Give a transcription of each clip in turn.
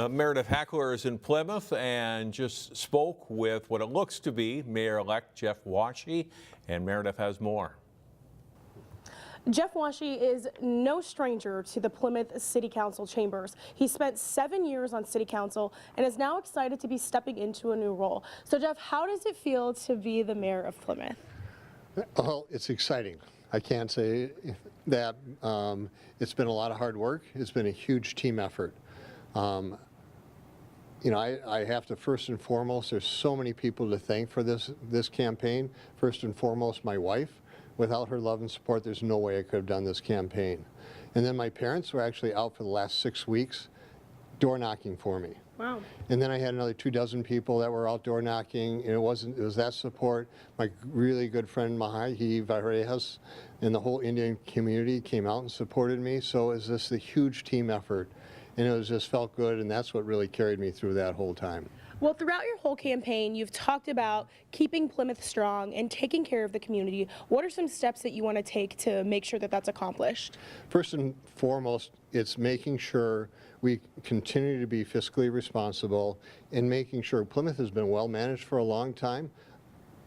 Meredith Hackler is in Plymouth and just spoke with what it looks to be Mayor-elect Jeff Wosje, and Meredith has more. Jeff Wosje is no stranger to the Plymouth City Council chambers. He spent 7 years on City Council and is now excited to be stepping into a new role. So Jeff, how does it feel to be the mayor of Plymouth? Well, it's exciting. I can't say that. It's been a lot of hard work. It's been a huge team effort. You know, I have to first and foremost, there's so many people to thank for this campaign. First and foremost, my wife. Without her love and support, there's no way I could have done this campaign. And then my parents were actually out for the last 6 weeks door knocking for me. Wow. And then I had another 24 people that were out door knocking, and it was that support. My really good friend Mahi Varejas and the whole Indian community came out and supported me. So it was just a huge team effort, and it was just felt good, and that's what really carried me through that whole time. Well, throughout your whole campaign, you've talked about keeping Plymouth strong and taking care of the community. What are some steps that you want to take to make sure that that's accomplished? First and foremost, it's making sure we continue to be fiscally responsible and making sure Plymouth has been well managed for a long time.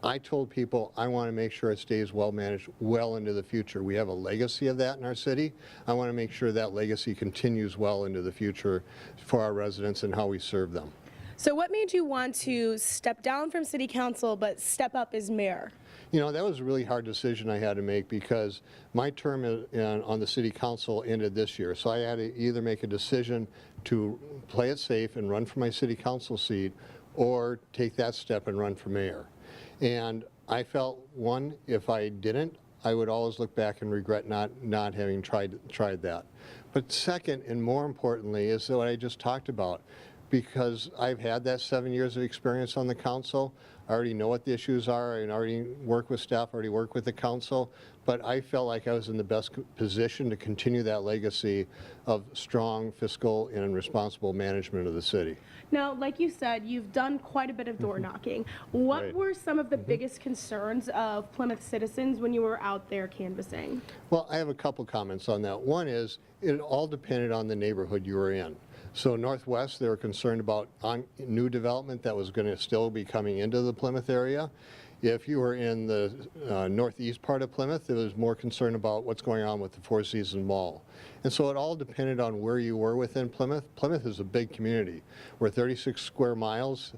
I told people I want to make sure it stays well managed well into the future. We have a legacy of that in our city. I want to make sure that legacy continues well into the future for our residents and how we serve them. So what made you want to step down from City Council but step up as mayor? You know, that was a really hard decision I had to make because my term on the City Council ended this year. So I had to either make a decision to play it safe and run for my City Council seat or take that step and run for mayor. And I felt, one, if I didn't, I would always look back and regret not having tried that. But second, and more importantly, is what I just talked about. Because I've had that 7 years of experience on the council, I already know what the issues are, I already work with staff, already work with the council, but I felt like I was in the best position to continue that legacy of strong fiscal and responsible management of the city. Now, like you said, you've done quite a bit of door knocking. What Right. were some of the biggest concerns of Plymouth citizens when you were out there canvassing? Well, I have a couple comments on that. One is, it all depended on the neighborhood you were in. So Northwest, they were concerned about new development that was going to still be coming into the Plymouth area. If you were in the northeast part of Plymouth, it was more concerned about what's going on with the Four Seasons Mall. And so it all depended on where you were within Plymouth. Plymouth is a big community. We're 36 square miles,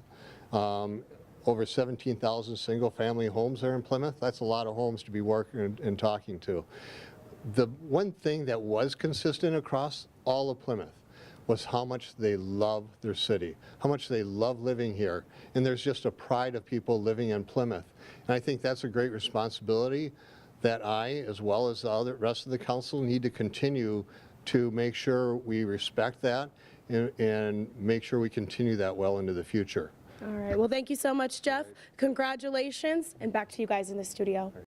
over 17,000 single-family homes there in Plymouth. That's a lot of homes to be working and talking to. The one thing that was consistent across all of Plymouth was how much they love their city, how much they love living here. And there's just a pride of people living in Plymouth. And I think that's a great responsibility that I, as well as the rest of the council, need to continue to make sure we respect that and make sure we continue that well into the future. All right, well, thank you so much, Jeff. Congratulations, and back to you guys in the studio.